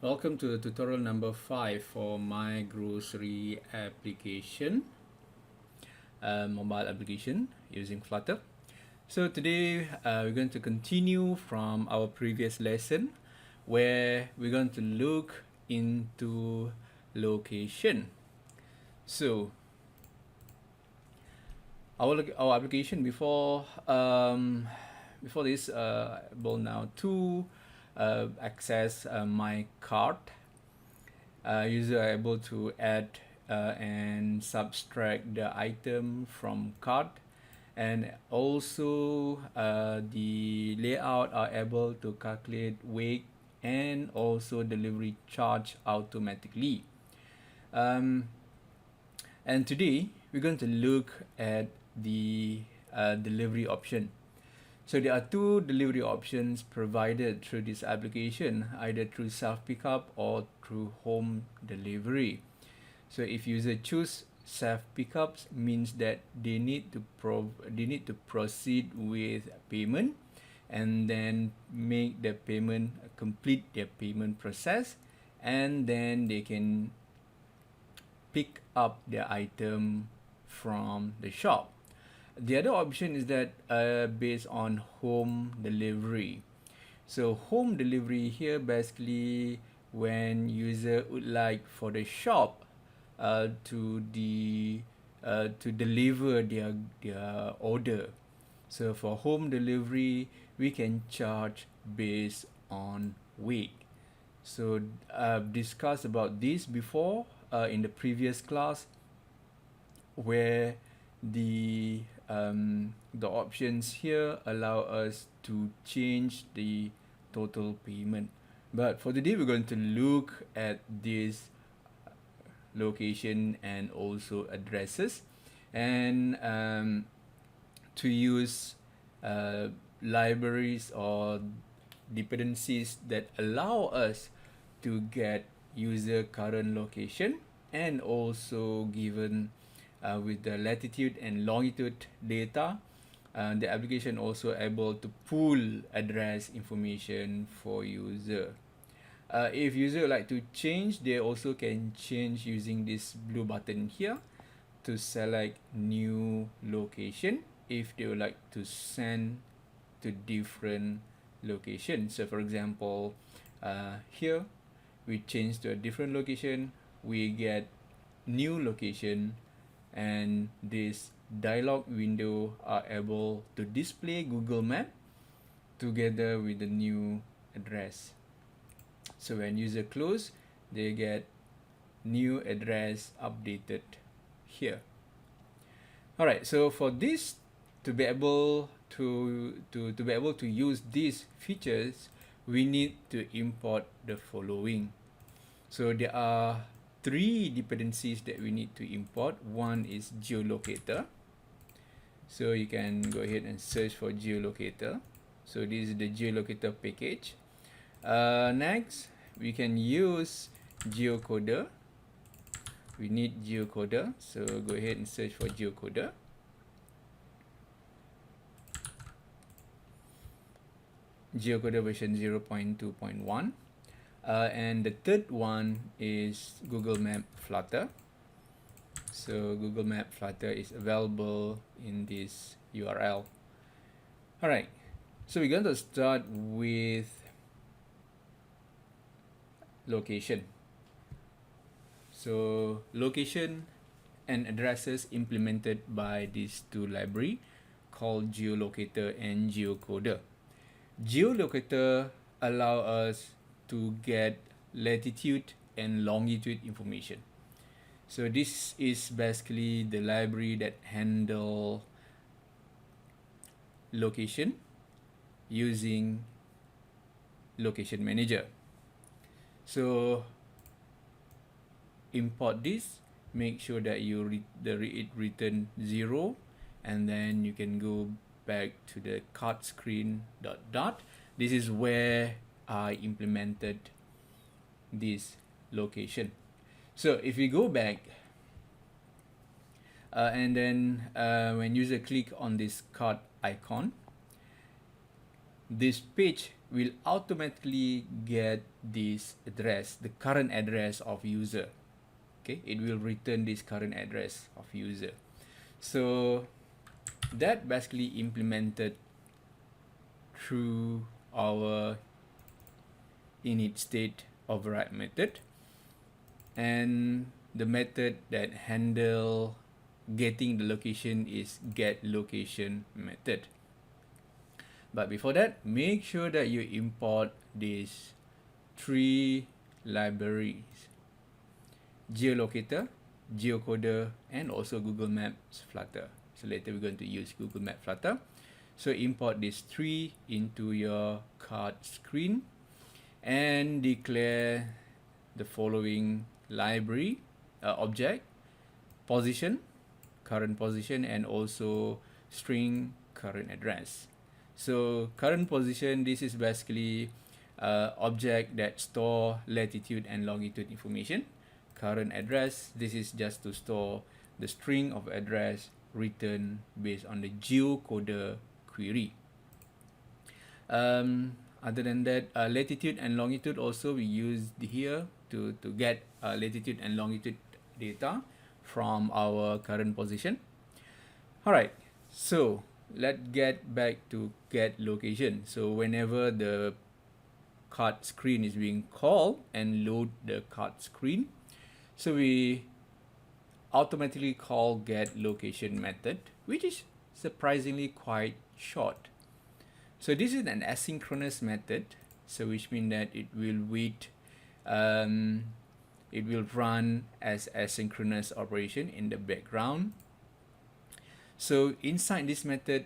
Welcome to tutorial number 5 for MyGrocery application, mobile application using Flutter. So today we're going to continue from our previous lesson where we're going to look into location. So our application before this able now to access my cart. User are able to add and subtract the item from cart, and also the layout are able to calculate weight and also delivery charge automatically. And today we're going to look at the delivery option. So there are two delivery options provided through this application, either through self-pickup or through home delivery. So if user choose self-pickups, means that they need to proceed with payment and then make the payment, complete their payment process, and then they can pick up their item from the shop. The other option is that based on home delivery. So home delivery here basically when user would like for the shop to deliver their order. So for home delivery, we can charge based on weight. So I've discussed about this before in the previous class, where the options here allow us to change the total payment. But for today, we're going to look at this location and also addresses, and to use libraries or dependencies that allow us to get user current location, and also given with the latitude and longitude data, the application also able to pull address information for user. If user would like to change, they also can change using this blue button here to select new location if they would like to send to different location. So for example, here we change to a different location, we get new location, and this dialog window are able to display Google Map together with the new address. So when user close, they get new address updated here. Alright, so for this to be able to use these features, we need to import the following. So there are three dependencies that we need to import. One is geolocator. So you can go ahead and search for geolocator. So this is the geolocator package. Next, we can use geocoder. We need geocoder. So go ahead and search for geocoder. Geocoder version 0.2.1. And the third one is Google Map Flutter. So Google Map Flutter is available in this URL. Alright, so we're going to start with location. So location and addresses implemented by these two libraries called geolocator and geocoder. Geolocator allow us to get latitude and longitude information. So this is basically the library that handle location using location manager. So import this, make sure that you it return 0, and then you can go back to the cart screen dot. This is where I implemented this location. So if we go back and then when user click on this cart icon, this page will automatically get this address, the current address of user. Okay, it will return this current address of user. So that basically implemented through our init state override method, and the method that handle getting the location is get location method. But before that, make sure that you import these three libraries: Geolocator, Geocoder, and also Google Maps Flutter. So later we're going to use Google Map Flutter. So import these three into your card screen and declare the following library object: position, current position, and also string current address. So current position, this is basically object that store latitude and longitude information. Current address, this is just to store the string of address returned based on the geocoder query. Other than that, latitude and longitude also we use here to get latitude and longitude data from our current position. Alright, so let's get back to get location. So whenever the card screen is being called and load the card screen, so we automatically call get location method, which is surprisingly quite short. So this is an asynchronous method, so which means that it will wait, it will run as asynchronous operation in the background. So inside this method,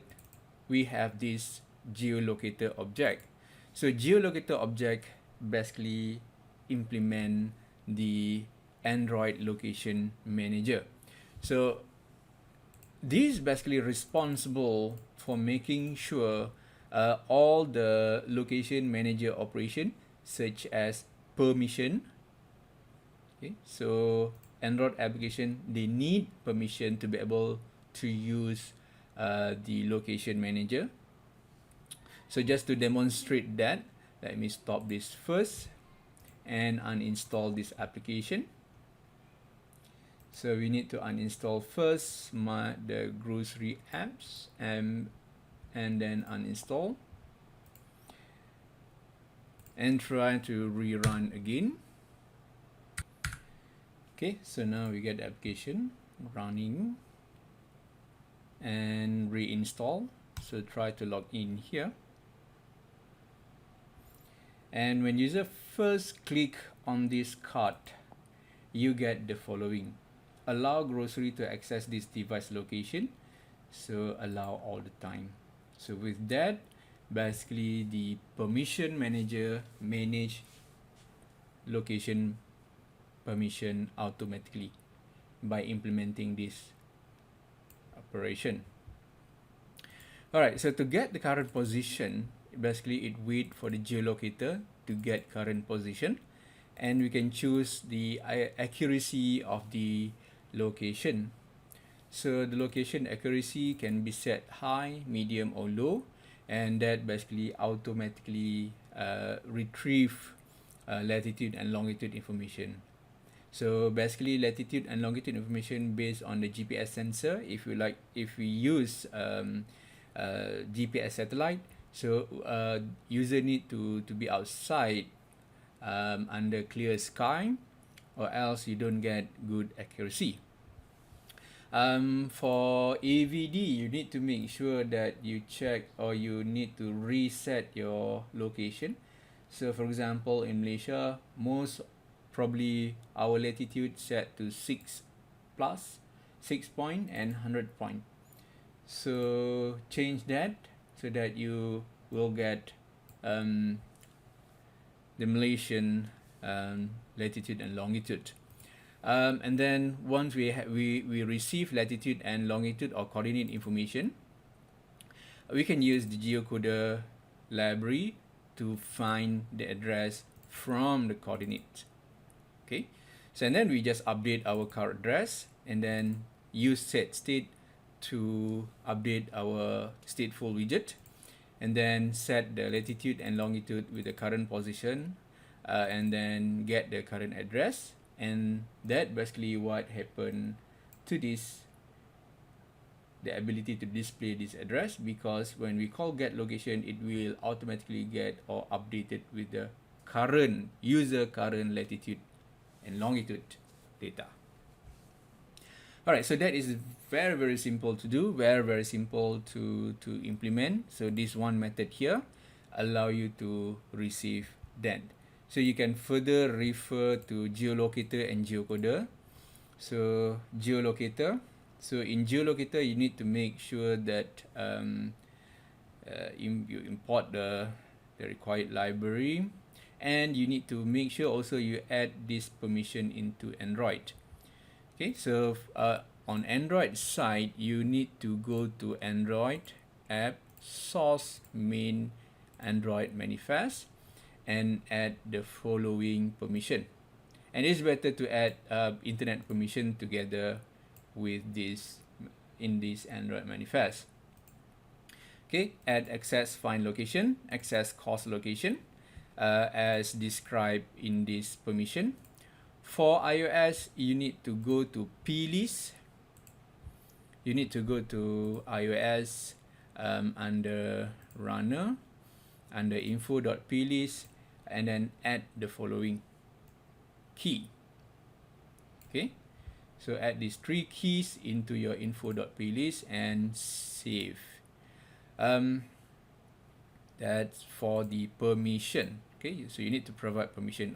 we have this geolocator object. So geolocator object basically implement the Android location manager. So this is basically responsible for making sure all the location manager operation, such as permission. Okay, so Android application, they need permission to be able to use the location manager. So just to demonstrate that, let me stop this first and uninstall this application. So we need to uninstall first the grocery apps and then uninstall and try to rerun again. Okay, so now we get the application running and reinstall. So try to log in here. And when user first click on this card, you get the following: allow grocery to access this device location. So allow all the time. So with that, basically the permission manager manage location permission automatically by implementing this operation. Alright, so to get the current position, basically it wait for the geolocator to get current position, and we can choose the accuracy of the location. So the location accuracy can be set high, medium, or low, and that basically automatically retrieve latitude and longitude information. So basically latitude and longitude information based on the GPS sensor. If we use GPS satellite, so user need to be outside under clear sky, or else you don't get good accuracy. For AVD, you need to make sure that you check, or you need to reset your location. So for example, in Malaysia, most probably our latitude set to 6 plus, 6 point and 100 point. So change that so that you will get the Malaysian latitude and longitude. And then once we receive latitude and longitude or coordinate information, we can use the geocoder library to find the address from the coordinate. Okay, so and then we just update our current address and then use set state to update our stateful widget. and then set the latitude and longitude with the current position, and then get the current address. And that basically what happened to this, the ability to display this address, because when we call get location, it will automatically get or update it with the current user current latitude and longitude data. Alright, so that is very simple to do, very simple to implement. So this one method here allow you to receive that. So you can further refer to geolocator and geocoder. So geolocator, so in geolocator you need to make sure that you import the required library, and you need to make sure also you add this permission into Android. Okay, so on Android side, you need to go to Android app source main Android manifest and add the following permission. And it's better to add internet permission together with this in this Android manifest. Okay, add access find location, access cost location, as described in this permission. For iOS, you need to go to plist. You need to go to iOS under runner, under info.plist, and then add the following key. Okay, so add these 3 keys into your info.plist and save. That's for the permission. Okay, so you need to provide permission.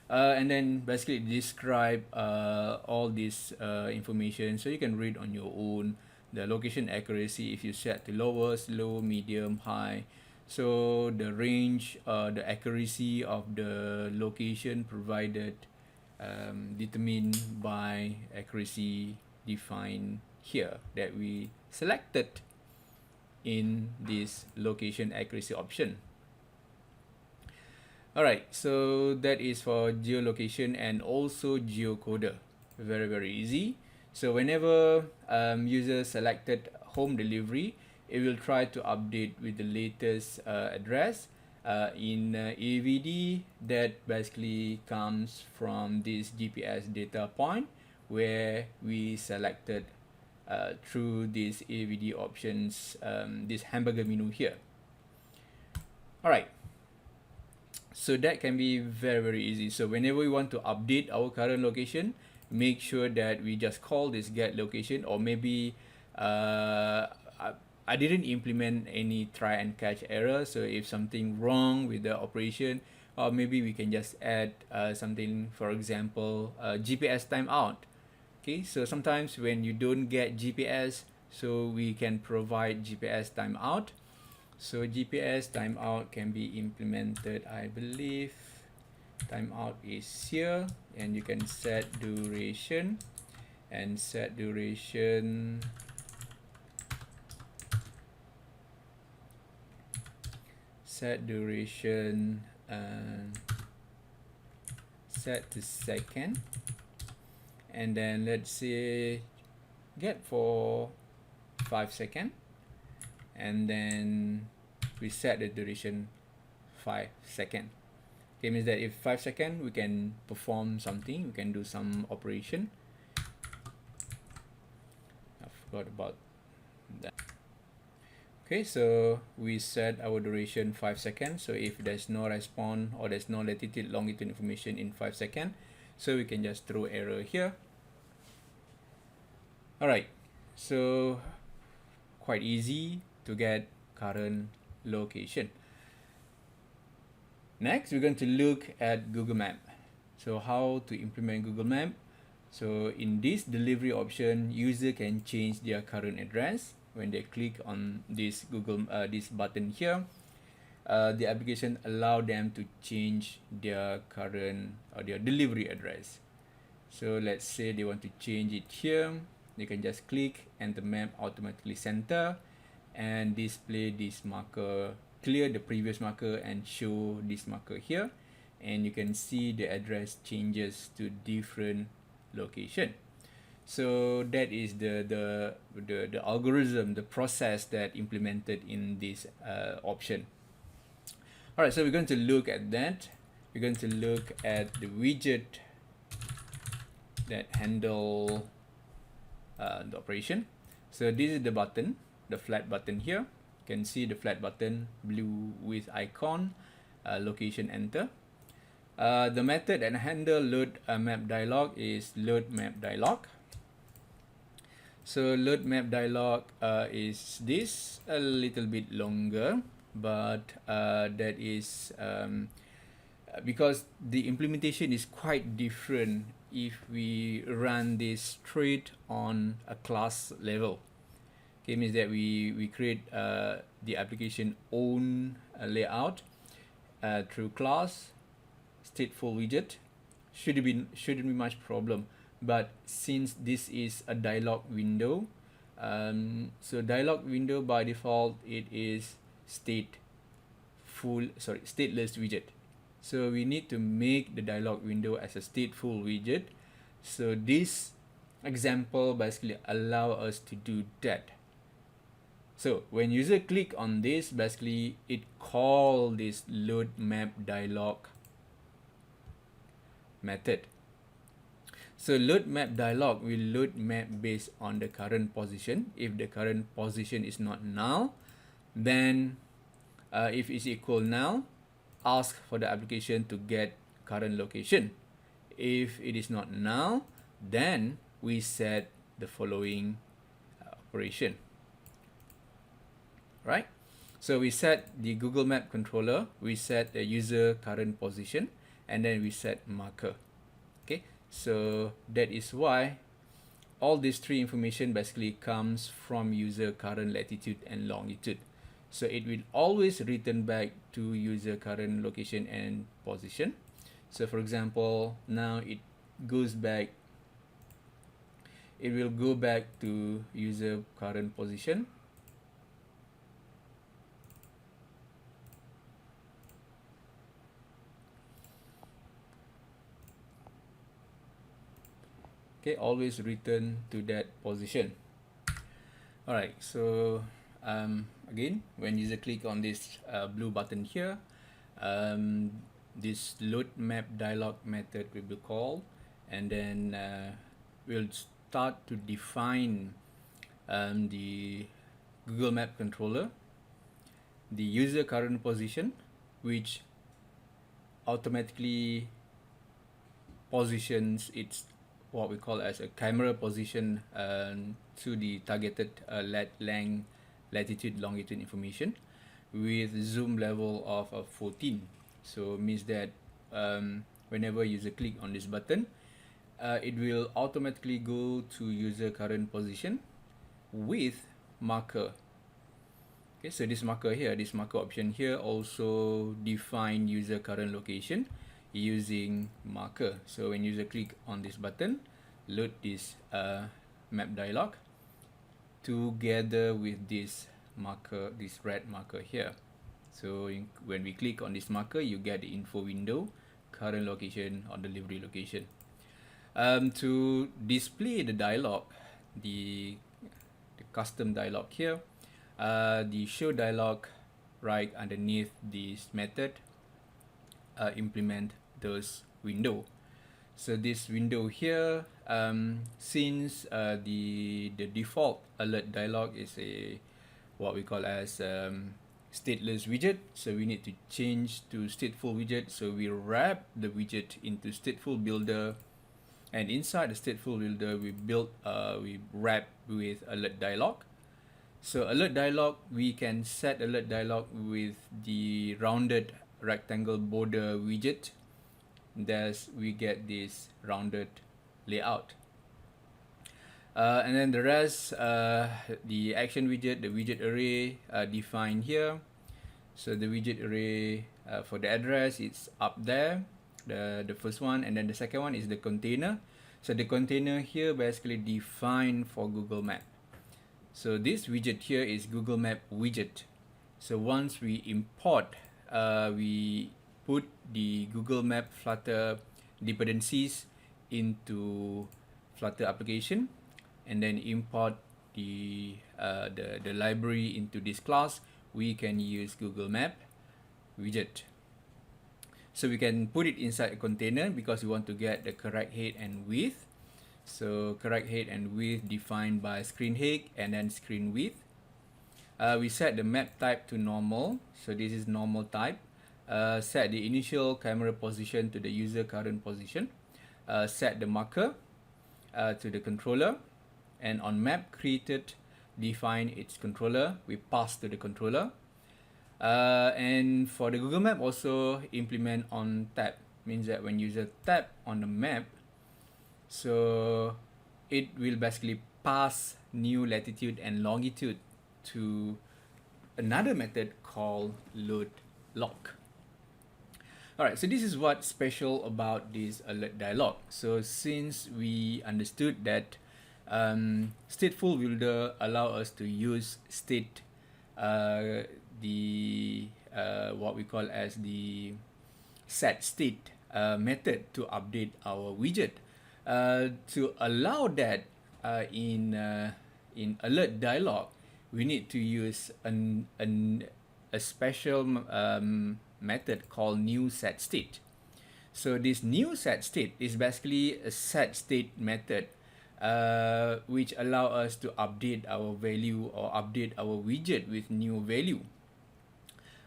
And then basically describe all this information, so you can read on your own. The location accuracy, if you set to lowest, low, medium, high. So the range, the accuracy of the location provided, determined by accuracy defined here that we selected in this location accuracy option. Alright, so that is for geolocation and also geocoder. Very easy. So whenever user selected home delivery, it will try to update with the latest address. In AVD, that basically comes from this GPS data point where we selected through these AVD options, this hamburger menu here. Alright. So that can be very easy. So whenever we want to update our current location, make sure that we just call this get location, or maybe I didn't implement any try and catch error. So if something wrong with the operation, or maybe we can just add something, for example, GPS timeout. Okay, so sometimes when you don't get GPS, so we can provide GPS timeout. So GPS timeout can be implemented, I believe timeout is here, and you can set duration and set duration set to second, and then let's say get for 5 seconds, and then we set the duration 5 seconds. Okay, means that if 5 seconds we can perform something, we can do some operation. I forgot about that. Okay, so we set our duration 5 seconds. So if there's no response or there's no latitude longitude information in 5 seconds, so we can just throw error here. Alright, so quite easy to get current location. Next, we're going to look at Google Map. So how to implement Google Map? So in this delivery option, user can change their current address when they click on this this button here. The application allow them to change their current or their delivery address. So let's say they want to change it here. They can just click and the map automatically center and display this marker, clear the previous marker and show this marker here, and you can see the address changes to different location. So that is the algorithm, the process that implemented in this option. All right, so we're going to look at that. We're going to look at the widget that handle the operation. So this is the button, the flat button here. You can see the flat button, blue with icon, location enter. The method that handle load map dialog is load map dialog. So load map dialog is this, a little bit longer, but that is because the implementation is quite different if we run this straight on a class level. Okay, means that we create the application own layout through class stateful widget. Shouldn't be much problem. But since this is a dialog window, so dialog window by default it is stateless widget. So we need to make the dialog window as a stateful widget. So this example basically allow us to do that. So when user click on this, basically it call this load map dialog method. So load map dialog will load map based on the current position. If the current position is not null, then if it's equal null, ask for the application to get current location. If it is not null, then we set the following operation. Right? So we set the Google Map controller, we set the user current position, and then we set marker. Okay, so that is why all these three information basically comes from user current latitude and longitude. So it will always return back to user current location and position. So for example, now it will go back to user current position. Okay, always return to that position. Alright, so again, when user click on this blue button here, this load map dialog method will be called, and then we'll start to define the Google Map controller, the user current position, which automatically positions its what we call as a camera position to the targeted latitude longitude information with zoom level of 14. So means that whenever user click on this button, it will automatically go to user current position with marker. Okay, so this marker here, this marker option here also define user current location using marker. So when user click on this button, load this map dialog together with this marker, this red marker here. So when we click on this marker, you get the info window, current location or delivery location. To display the dialog, the custom dialog here, the show dialog right underneath this method implement those window. So this window here, since the default alert dialog is a what we call as stateless widget, so we need to change to stateful widget. So we wrap the widget into stateful builder, and inside the stateful builder we wrap with alert dialog. So alert dialog, we can set alert dialog with the rounded rectangle border widget. Thus we get this rounded layout. And then the rest, the action widget, the widget array defined here. So the widget array for the address, it's up there, the first one, and then the second one is the container. So the container here basically defined for Google Map. So this widget here is Google Map widget. So once we import, we put the Google Map Flutter dependencies into Flutter application. and then import the library into this class, we can use Google Map widget. So we can put it inside a container because we want to get the correct height and width. So correct height and width defined by screen height and then screen width. We set the map type to normal, so this is normal type. Set the initial camera position to the user current position. Set the marker to the controller, and on map created, define its controller. We pass to the controller. And for the Google Map, also implement on tap. Means that when user tap on the map, so it will basically pass new latitude and longitude to another method called load lock. Alright, so this is what's special about this alert dialog. So since we understood that stateful builder allow us to use state, what we call as the set state method to update our widget. To allow that in alert dialog, we need to use a special method called new set state. So this new set state is basically a set state method which allow us to update our value or update our widget with new value.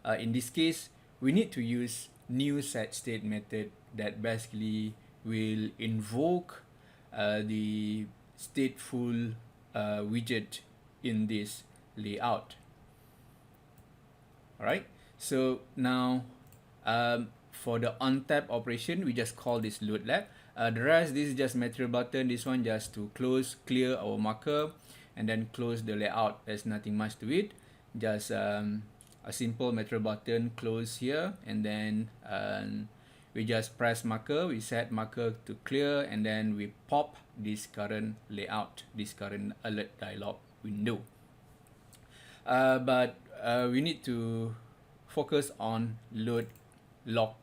In this case, we need to use new set state method that basically will invoke the stateful widget in this layout. Alright, so now for the on tap operation, we just call this load lab. The rest, this is just material button. This one just to clear our marker and then close the layout. There's nothing much to it. Just a simple material button, close here, and then we just press marker, we set marker to clear, and then we pop this current layout, this current alert dialog window. But we need to focus on load lock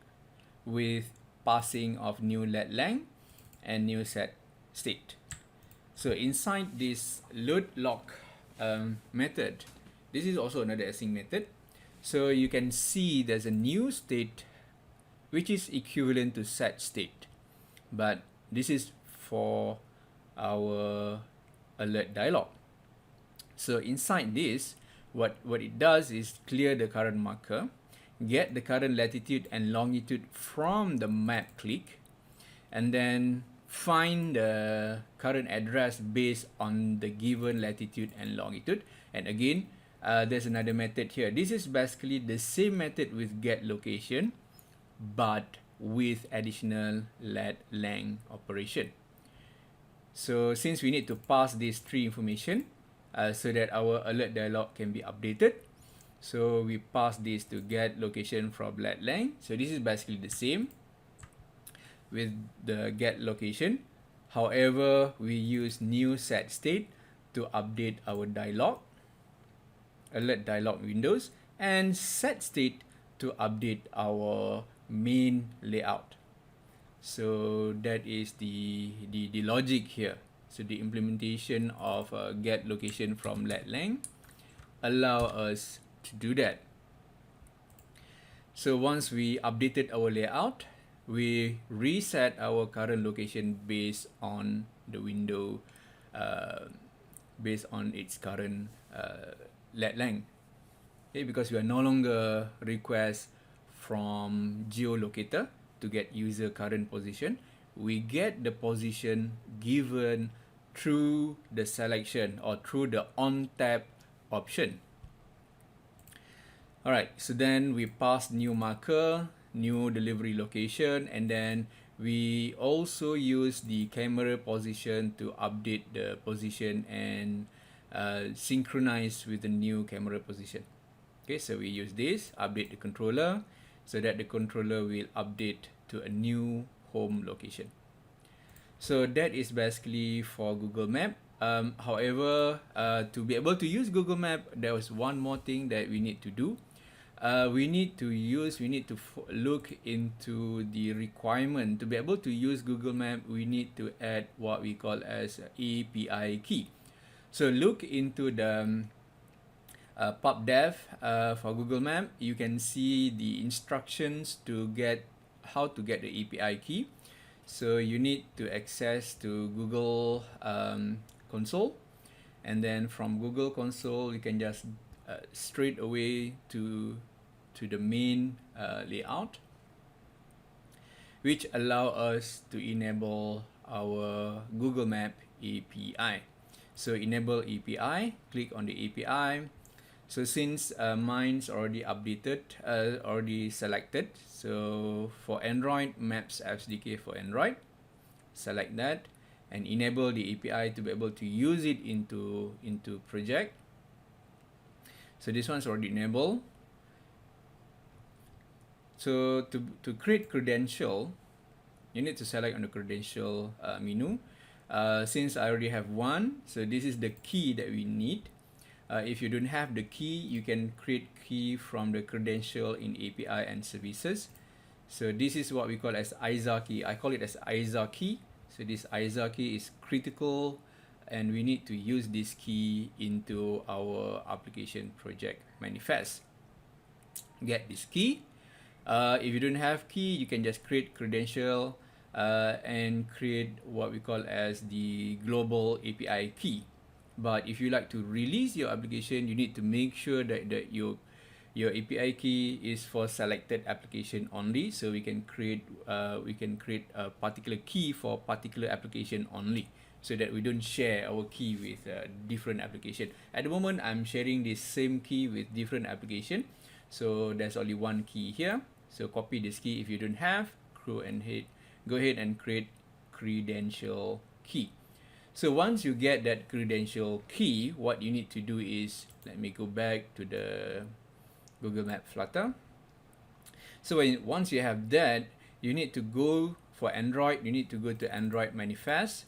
with passing of new let length and new set state. So inside this load lock method, this is also another async method. So you can see there's a new state which is equivalent to set state, but this is for our alert dialog. So inside this, what it does is clear the current marker, get the current latitude and longitude from the map click, and then find the current address based on the given latitude and longitude. And again, there's another method here. This is basically the same method with get location, but with additional let length operation. So since we need to pass these three information so that our alert dialog can be updated, so we pass this to get location from let length. So this is basically the same with the get location. However, we use new set state to update our dialog, alert dialog windows, and set state to update our main layout. So that is the logic here. So the implementation of get location from let length allow us to do that. So once we updated our layout, we reset our current location based on the window, based on its current let length. Okay, because we are no longer request from geolocator to get user current position. We get the position given through the selection or through the on tap option. Alright, so then we pass new marker, new delivery location, and then we also use the camera position to update the position and synchronize with the new camera position. Okay, so we use this, update the controller, so that the controller will update to a new home location. So that is basically for Google Map. However, to be able to use Google Map, there was one more thing that we need to do. we need to look into the requirement to be able to use Google Map. We need to add what we call as API key. So look into the pub dev for Google Map. You can see the instructions to get how to get the API key. So you need to access to Google console, and then from Google console you can just straight away to the main layout, which allow us to enable our Google Map API. So enable API, click on the API. So since mine's already updated, already selected. So for Android, Maps SDK for Android, select that and enable the API to be able to use it into project. So this one's already enabled. So to create credential, you need to select on the credential menu. Since I already have one, so this is the key that we need. If you don't have the key, you can create key from the credential in API and services. So this is what we call as ISA key. I call it as ISA key. So this ISA key is critical, and we need to use this key into our application project manifest. Get this key. If you don't have key, you can just create credential and create what we call as the global API key. But if you like to release your application, you need to make sure that your API key is for selected application only. So we can create a particular key for particular application only, so that we don't share our key with different application. At the moment, I'm sharing this same key with different application. So there's only one key here. So copy this key. If you don't have, go ahead and create credential key. So once you get that credential key, what you need to do is, let me go back to the Google Map Flutter. So once you have that, you need to go for Android, you need to go to Android manifest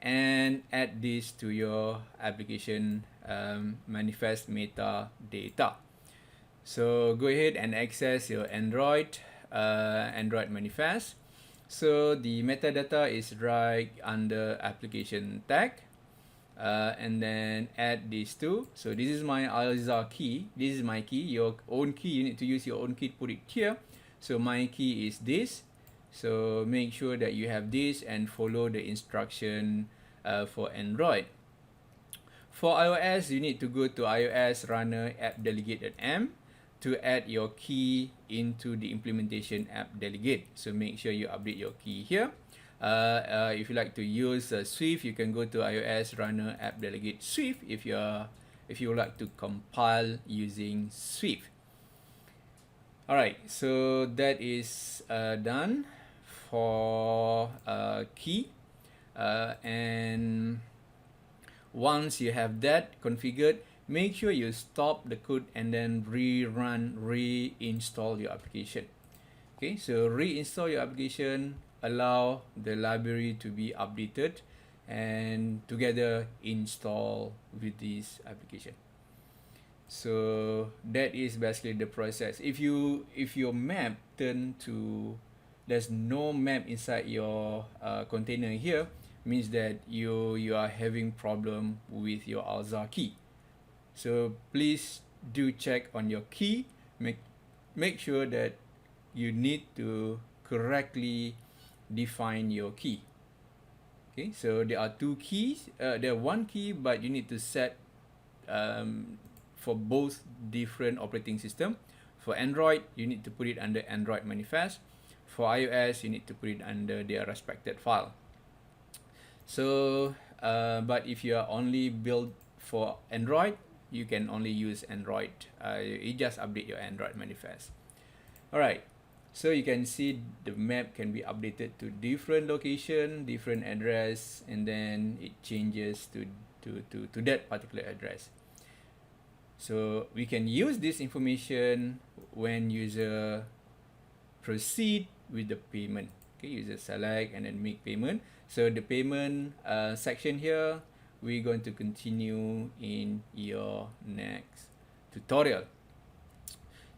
and add this to your application manifest metadata. So go ahead and access your Android manifest. So the metadata is right under application tag, and then add these two. So this is my ISA key. This is my key. Your own key, you need to use your own key to put it here. So my key is this. So make sure that you have this and follow the instruction for Android. For iOS, you need to go to iOS runner app delegate.m to add your key into the implementation app delegate. So make sure you update your key here. If you like to use Swift, you can go to iOS runner app delegate Swift if you would like to compile using Swift. Alright, so that is done for key, and once you have that configured, make sure you stop the code and then reinstall your application. Okay, so reinstall your application, allow the library to be updated, and together install with this application. So that is basically the process. If your map there's no map inside your container here, means that you are having problem with your ISA key. So please do check on your key. Make sure that you need to correctly define your key. Okay, so there are two keys. There are one key, but you need to set for both different operating system. For Android, you need to put it under Android manifest. For iOS, you need to put it under their respected file. So, but if you are only built for Android, you can only use Android. You just update your Android manifest. Alright, so you can see the map can be updated to different location, different address, and then it changes to that particular address. So we can use this information when user proceed with the payment. Okay, user select and then make payment. So the payment section here, we're going to continue in your next tutorial.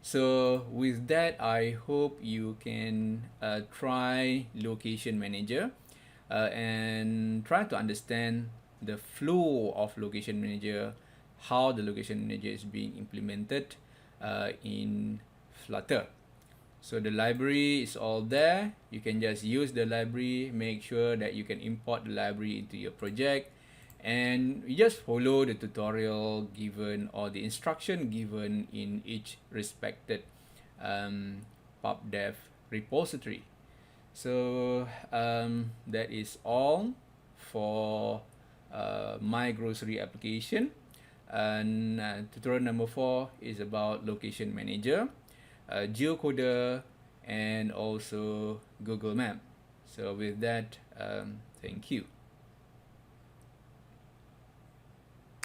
So with that, I hope you can try Location Manager and try to understand the flow of Location Manager, how the Location Manager is being implemented in Flutter. So the library is all there. You can just use the library, make sure that you can import the library into your project, and you just follow the tutorial given or the instruction given in each respected pubdev repository. So that is all for MyGrocery application. And tutorial number 4 is about Location Manager, Geocoder, and also Google Map. So with that, thank you.